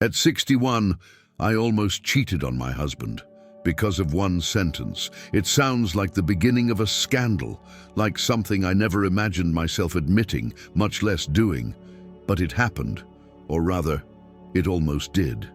At 61, I almost cheated on my husband because of one sentence. It sounds like the beginning of a scandal, like something I never imagined myself admitting, much less doing. But it happened, or rather, it almost did.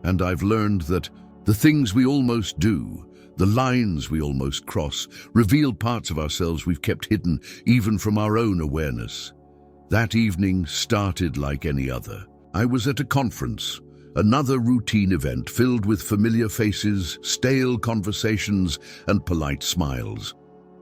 And I've learned that the things we almost do, the lines we almost cross, reveal parts of ourselves we've kept hidden even from our own awareness. That evening started like any other. I was at a conference, another routine event filled with familiar faces, stale conversations, and polite smiles.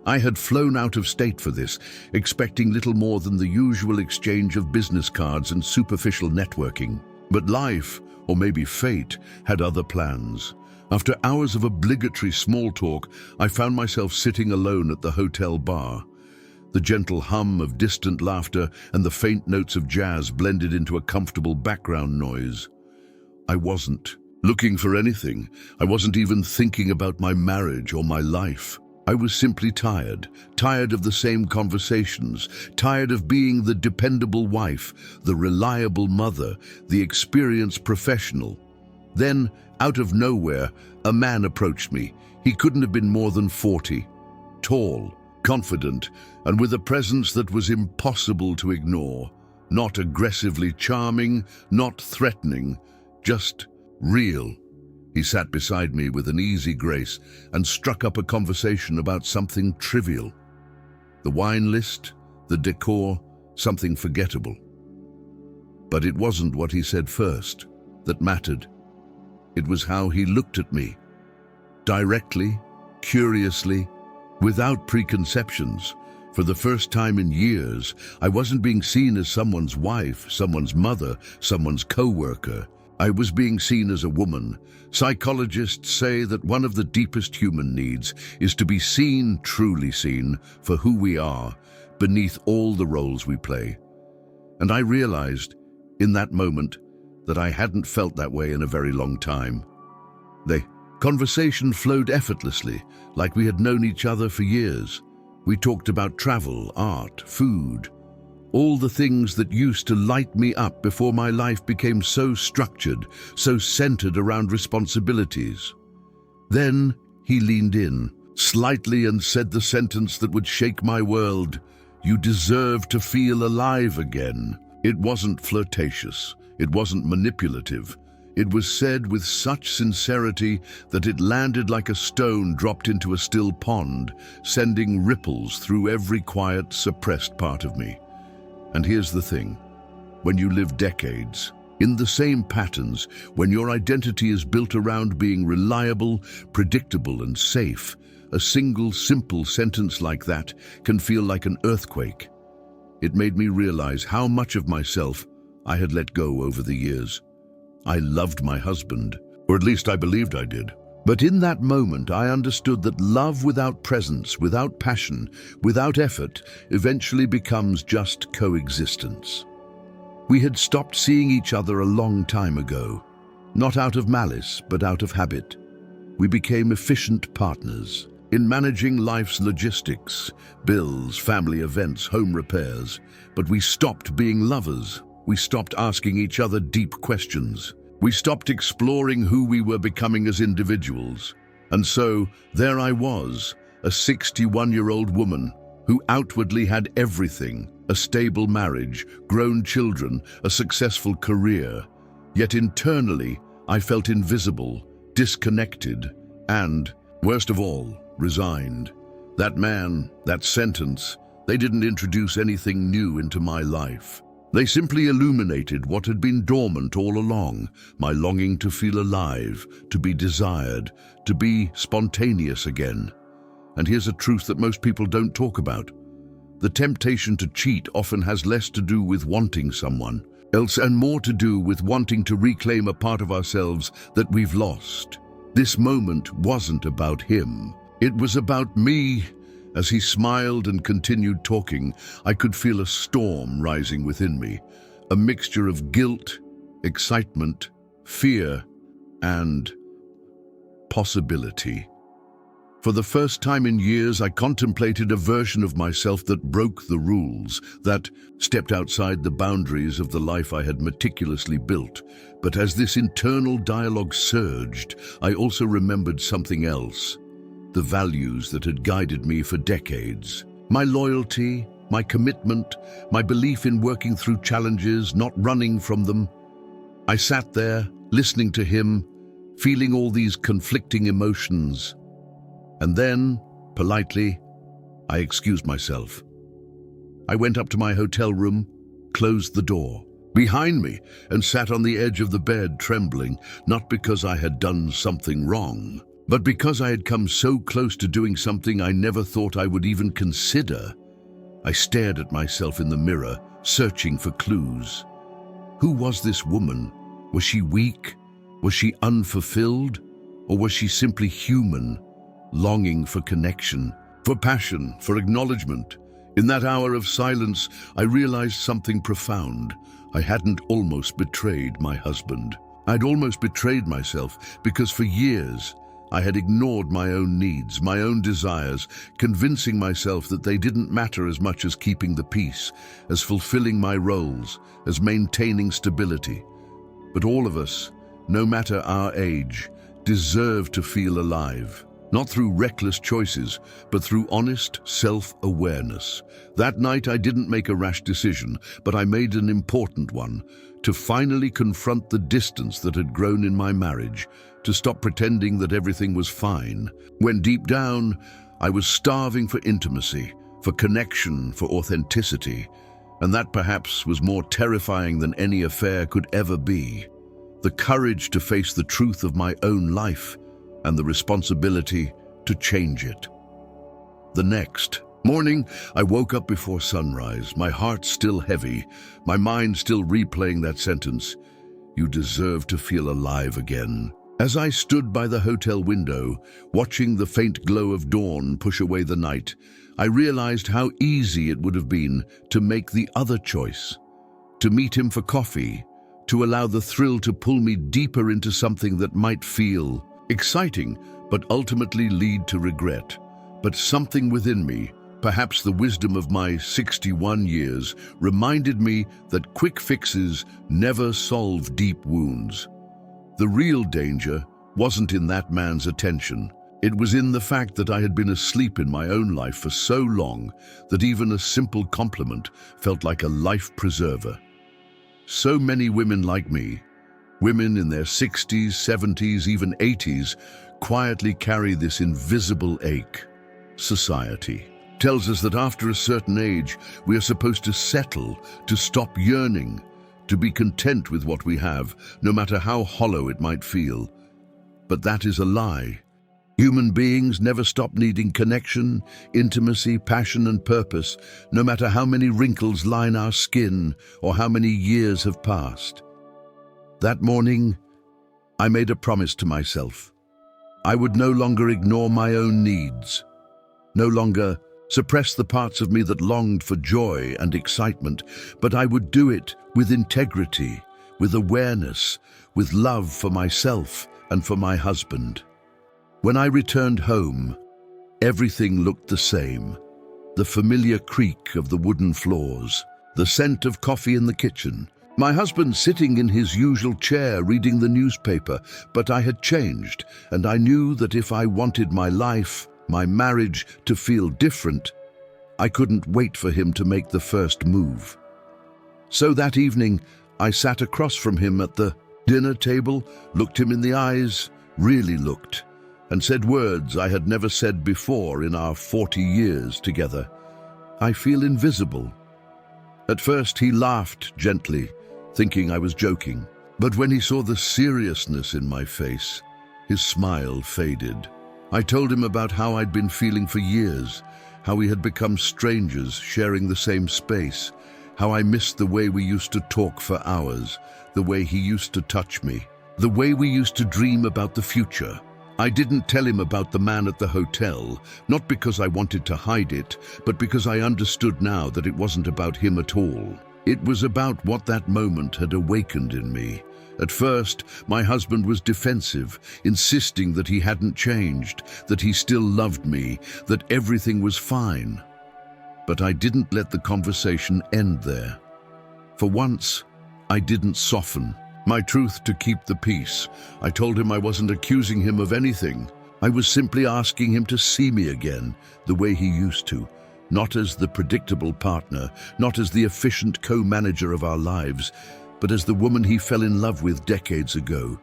I had flown out of state for this, expecting little more than the usual exchange of business cards and superficial networking. But life, or maybe fate, had other plans. After hours of obligatory small talk, I found myself sitting alone at the hotel bar. The gentle hum of distant laughter and the faint notes of jazz blended into a comfortable background noise. I wasn't looking for anything. I wasn't even thinking about my marriage or my life. I was simply tired of the same conversations, tired of being the dependable wife, the reliable mother, the experienced professional. Then, out of nowhere, a man approached me. He couldn't have been more than 40. Tall, confident, and with a presence that was impossible to ignore. Not aggressively charming, not threatening, just real. He sat beside me with an easy grace and struck up a conversation about something trivial. The wine list, the decor, something forgettable. But it wasn't what he said first that mattered. It was how he looked at me. Directly, curiously, without preconceptions. For the first time in years, I wasn't being seen as someone's wife, someone's mother, someone's co-worker. I was being seen as a woman. Psychologists say that one of the deepest human needs is to be seen, truly seen, for who we are, beneath all the roles we play. And I realized, in that moment, that I hadn't felt that way in a very long time. The conversation flowed effortlessly, like we had known each other for years. We talked about travel, art, food, all the things that used to light me up before my life became so structured, so centered around responsibilities. Then he leaned in, slightly, and said the sentence that would shake my world. "You deserve to feel alive again." It wasn't flirtatious. It wasn't manipulative. It was said with such sincerity that it landed like a stone dropped into a still pond, sending ripples through every quiet, suppressed part of me. And here's the thing. When you live decades in the same patterns, when your identity is built around being reliable, predictable, and safe, a single, simple sentence like that can feel like an earthquake. It made me realize how much of myself I had let go over the years. I loved my husband, or at least I believed I did. But in that moment, I understood that love without presence, without passion, without effort, eventually becomes just coexistence. We had stopped seeing each other a long time ago, not out of malice, but out of habit. We became efficient partners in managing life's logistics, bills, family events, home repairs. But we stopped being lovers. We stopped asking each other deep questions. We stopped exploring who we were becoming as individuals. And so, there I was, a 61-year-old woman who outwardly had everything, a stable marriage, grown children, a successful career. Yet internally, I felt invisible, disconnected, and, worst of all, resigned. That man, that sentence, they didn't introduce anything new into my life. They simply illuminated what had been dormant all along, my longing to feel alive, to be desired, to be spontaneous again. And here's a truth that most people don't talk about. The temptation to cheat often has less to do with wanting someone else and more to do with wanting to reclaim a part of ourselves that we've lost. This moment wasn't about him. It was about me. As he smiled and continued talking, I could feel a storm rising within me, a mixture of guilt, excitement, fear, and possibility. For the first time in years, I contemplated a version of myself that broke the rules, that stepped outside the boundaries of the life I had meticulously built. But as this internal dialogue surged, I also remembered something else: the values that had guided me for decades. My loyalty, my commitment, my belief in working through challenges, not running from them. I sat there, listening to him, feeling all these conflicting emotions. And then, politely, I excused myself. I went up to my hotel room, closed the door behind me, and sat on the edge of the bed trembling, not because I had done something wrong, but because I had come so close to doing something I never thought I would even consider. I stared at myself in the mirror, searching for clues. Who was this woman? Was she weak? Was she unfulfilled? Or was she simply human, longing for connection, for passion, for acknowledgement? In that hour of silence, I realized something profound. I hadn't almost betrayed my husband. I'd almost betrayed myself because for years I had ignored my own needs, my own desires, convincing myself that they didn't matter as much as keeping the peace, as fulfilling my roles, as maintaining stability. But all of us, no matter our age, deserve to feel alive. Not through reckless choices, but through honest self-awareness. That night I didn't make a rash decision, but I made an important one: to finally confront the distance that had grown in my marriage, to stop pretending that everything was fine, when deep down I was starving for intimacy, for connection, for authenticity. And that perhaps was more terrifying than any affair could ever be. The courage to face the truth of my own life, and the responsibility to change it. The next morning, I woke up before sunrise, my heart still heavy, my mind still replaying that sentence: "You deserve to feel alive again." As I stood by the hotel window, watching the faint glow of dawn push away the night, I realized how easy it would have been to make the other choice, to meet him for coffee, to allow the thrill to pull me deeper into something that might feel exciting, but ultimately lead to regret. But something within me, perhaps the wisdom of my 61 years, reminded me that quick fixes never solve deep wounds. The real danger wasn't in that man's attention. It was in the fact that I had been asleep in my own life for so long that even a simple compliment felt like a life preserver. So many women like me, women in their 60s, 70s, even 80s, quietly carry this invisible ache. Society tells us that after a certain age, we are supposed to settle, to stop yearning, to be content with what we have, no matter how hollow it might feel. But that is a lie. Human beings never stop needing connection, intimacy, passion, and purpose, no matter how many wrinkles line our skin or how many years have passed. That morning, I made a promise to myself. I would no longer ignore my own needs, no longer suppress the parts of me that longed for joy and excitement, but I would do it with integrity, with awareness, with love for myself and for my husband. When I returned home, everything looked the same. The familiar creak of the wooden floors, the scent of coffee in the kitchen, my husband sitting in his usual chair reading the newspaper, but I had changed, and I knew that if I wanted my life, my marriage, to feel different, I couldn't wait for him to make the first move. So that evening, I sat across from him at the dinner table, looked him in the eyes, really looked, and said words I had never said before in our 40 years together. "I feel invisible." At first, he laughed gently, thinking I was joking. But when he saw the seriousness in my face, his smile faded. I told him about how I'd been feeling for years, how we had become strangers sharing the same space, how I missed the way we used to talk for hours, the way he used to touch me, the way we used to dream about the future. I didn't tell him about the man at the hotel, not because I wanted to hide it, but because I understood now that it wasn't about him at all. It was about what that moment had awakened in me, At first, my husband was defensive, insisting that he hadn't changed, that he still loved me, that everything was fine. But I didn't let the conversation end there. For once, I didn't soften my truth to keep the peace. I told him I wasn't accusing him of anything. I was simply asking him to see me again, the way he used to, not as the predictable partner, not as the efficient co-manager of our lives, but as the woman he fell in love with decades ago.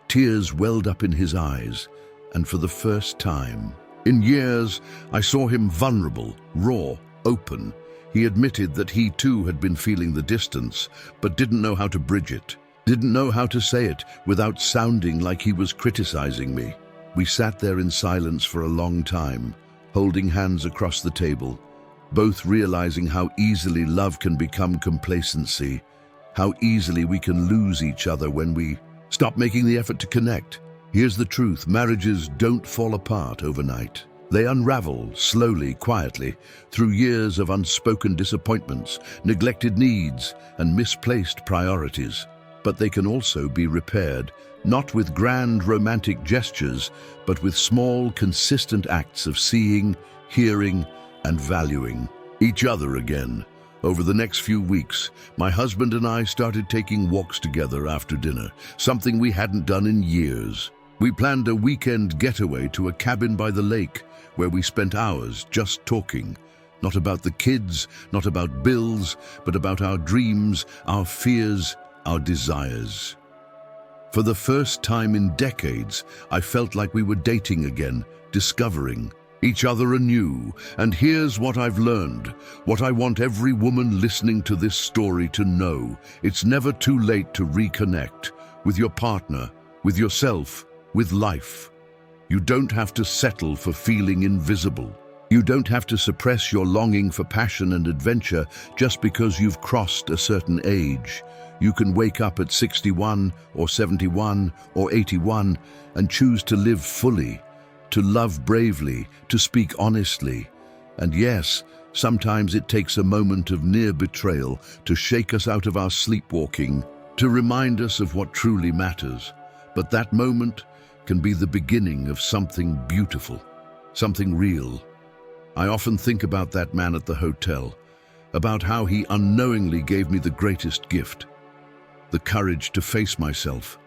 Tears welled up in his eyes, and for the first time in years, I saw him vulnerable, raw, open. He admitted that he too had been feeling the distance, but didn't know how to bridge it, didn't know how to say it without sounding like he was criticizing me. We sat there in silence for a long time, holding hands across the table, both realizing how easily love can become complacency, how easily we can lose each other when we stop making the effort to connect. Here's the truth: marriages don't fall apart overnight. They unravel slowly, quietly, through years of unspoken disappointments, neglected needs, and misplaced priorities. But they can also be repaired, not with grand romantic gestures, but with small, consistent acts of seeing, hearing, and valuing each other again. Over the next few weeks, my husband and I started taking walks together after dinner, something we hadn't done in years. We planned a weekend getaway to a cabin by the lake, where we spent hours just talking, not about the kids, not about bills, but about our dreams, our fears, our desires. For the first time in decades, I felt like we were dating again, discovering each other anew. And here's what I've learned, what I want every woman listening to this story to know: it's never too late to reconnect with your partner, with yourself, with life. You don't have to settle for feeling invisible. You don't have to suppress your longing for passion and adventure just because you've crossed a certain age. You can wake up at 61 or 71 or 81 and choose to live fully, to love bravely, to speak honestly. And yes, sometimes it takes a moment of near betrayal to shake us out of our sleepwalking, to remind us of what truly matters. But that moment can be the beginning of something beautiful, something real. I often think about that man at the hotel, about how he unknowingly gave me the greatest gift: the courage to face myself,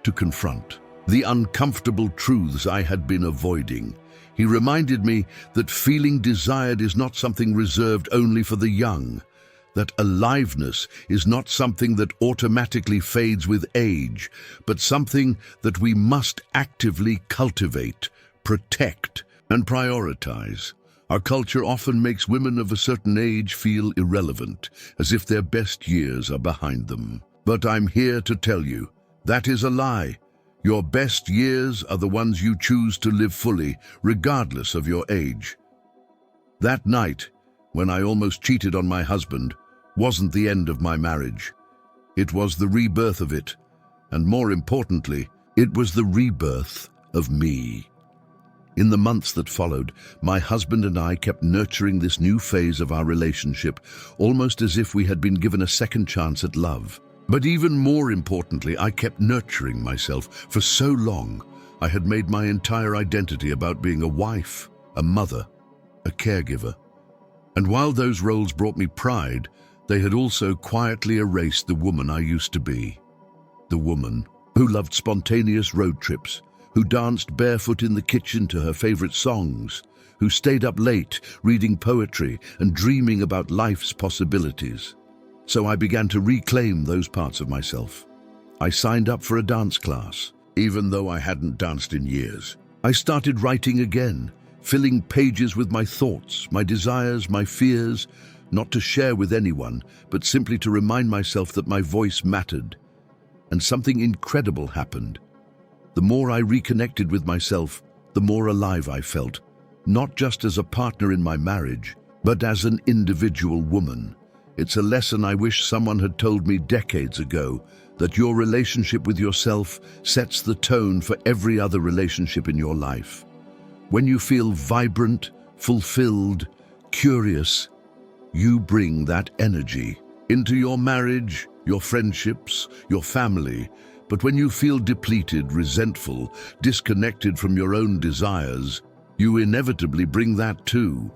to confront the uncomfortable truths I had been avoiding. He reminded me that feeling desired is not something reserved only for the young, that aliveness is not something that automatically fades with age, but something that we must actively cultivate, protect, and prioritize. Our culture often makes women of a certain age feel irrelevant, as if their best years are behind them. But I'm here to tell you, that is a lie. Your best years are the ones you choose to live fully, regardless of your age. That night, when I almost cheated on my husband, wasn't the end of my marriage. It was the rebirth of it, and more importantly, it was the rebirth of me. In the months that followed, my husband and I kept nurturing this new phase of our relationship, almost as if we had been given a second chance at love. But even more importantly, I kept nurturing myself. For so long, I had made my entire identity about being a wife, a mother, a caregiver. And while those roles brought me pride, they had also quietly erased the woman I used to be. The woman who loved spontaneous road trips, who danced barefoot in the kitchen to her favorite songs, who stayed up late reading poetry and dreaming about life's possibilities. So I began to reclaim those parts of myself. I signed up for a dance class, even though I hadn't danced in years. I started writing again, filling pages with my thoughts, my desires, my fears, not to share with anyone, but simply to remind myself that my voice mattered. And something incredible happened. The more I reconnected with myself, the more alive I felt, not just as a partner in my marriage, but as an individual woman. It's a lesson I wish someone had told me decades ago, that your relationship with yourself sets the tone for every other relationship in your life. When you feel vibrant, fulfilled, curious, you bring that energy into your marriage, your friendships, your family, But when you feel depleted, resentful, disconnected from your own desires, you inevitably bring that too.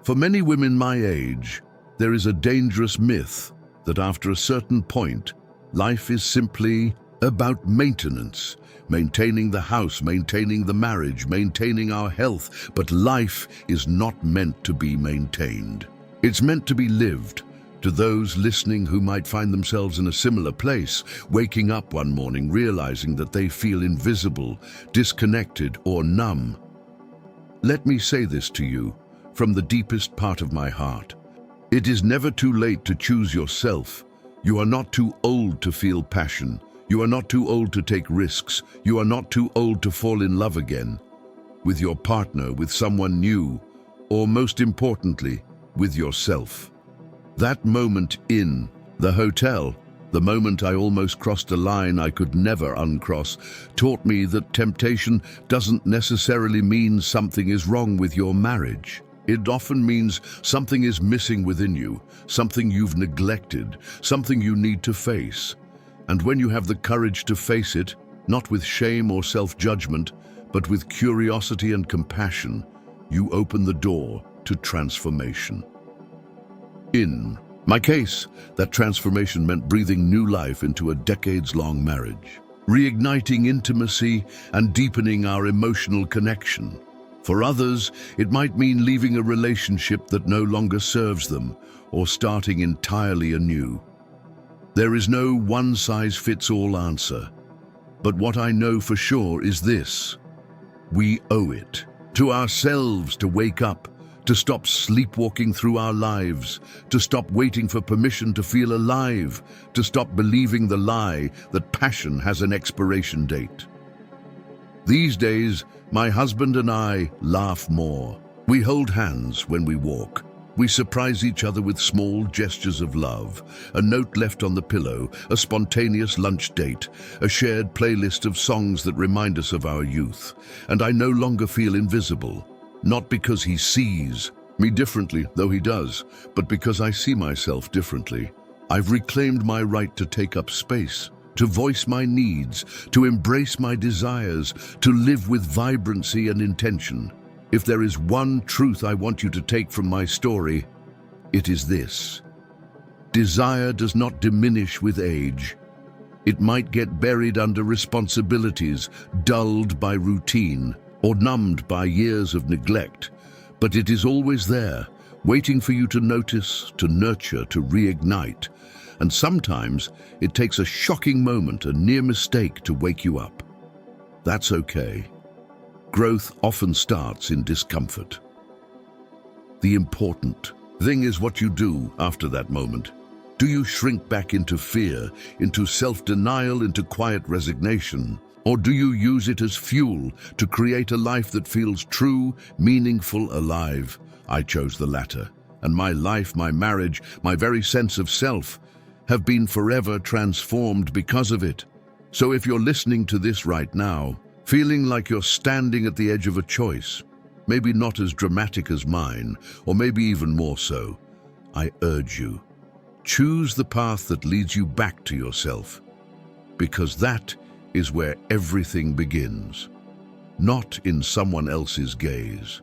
For many women my age, there is a dangerous myth that after a certain point, life is simply about maintenance, maintaining the house, maintaining the marriage, maintaining our health. But life is not meant to be maintained. It's meant to be lived. To those listening who might find themselves in a similar place, waking up one morning realizing that they feel invisible, disconnected, or numb, let me say this to you from the deepest part of my heart. It is never too late to choose yourself. You are not too old to feel passion. You are not too old to take risks. You are not too old to fall in love again. With your partner, with someone new, or most importantly, with yourself. That moment in the hotel, the moment I almost crossed a line I could never uncross, taught me that temptation doesn't necessarily mean something is wrong with your marriage. It often means something is missing within you, something you've neglected, something you need to face. And when you have the courage to face it, not with shame or self-judgment, but with curiosity and compassion, you open the door to transformation. In my case, that transformation meant breathing new life into a decades-long marriage, reigniting intimacy and deepening our emotional connection. For others, it might mean leaving a relationship that no longer serves them or starting entirely anew. There is no one-size-fits-all answer, but what I know for sure is this: we owe it to ourselves to wake up, to stop sleepwalking through our lives, to stop waiting for permission to feel alive, to stop believing the lie that passion has an expiration date. These days, my husband and I laugh more. We hold hands when we walk. We surprise each other with small gestures of love, a note left on the pillow, a spontaneous lunch date, a shared playlist of songs that remind us of our youth. And I no longer feel invisible, not because he sees me differently, though he does, but because I see myself differently. I've reclaimed my right to take up space, to voice my needs, to embrace my desires, to live with vibrancy and intention. If there is one truth I want you to take from my story, it is this: desire does not diminish with age. It might get buried under responsibilities, dulled by routine, or numbed by years of neglect, but it is always there, waiting for you to notice, to nurture, to reignite. And sometimes it takes a shocking moment, a near mistake, to wake you up. That's okay. Growth often starts in discomfort. The important thing is what you do after that moment. Do you shrink back into fear, into self-denial, into quiet resignation? Or do you use it as fuel to create a life that feels true, meaningful, alive? I chose the latter, and my life, my marriage, my very sense of self have been forever transformed because of it. So if you're listening to this right now, feeling like you're standing at the edge of a choice, maybe not as dramatic as mine, or maybe even more so, I urge you, choose the path that leads you back to yourself, because that is where everything begins. Not in someone else's gaze,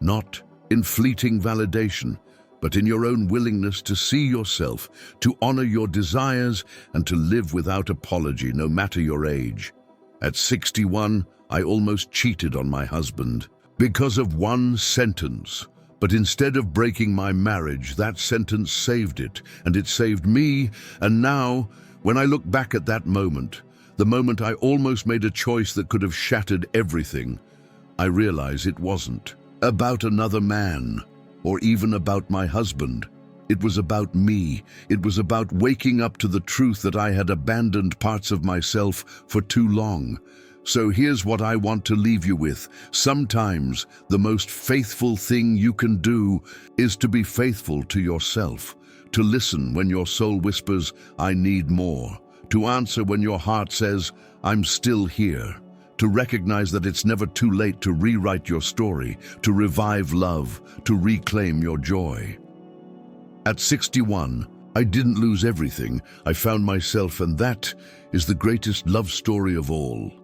not in fleeting validation, but in your own willingness to see yourself, to honor your desires, and to live without apology, no matter your age. At 61, I almost cheated on my husband because of one sentence. But instead of breaking my marriage, that sentence saved it, and it saved me. And now, when I look back at that moment, the moment I almost made a choice that could have shattered everything, I realize it wasn't about another man, or even about my husband. It was about me. It was about waking up to the truth that I had abandoned parts of myself for too long. So here's what I want to leave you with. Sometimes the most faithful thing you can do is to be faithful to yourself, to listen when your soul whispers, "I need more," to answer when your heart says, "I'm still here," to recognize that it's never too late to rewrite your story, to revive love, to reclaim your joy. At 61, I didn't lose everything. I found myself, and that is the greatest love story of all.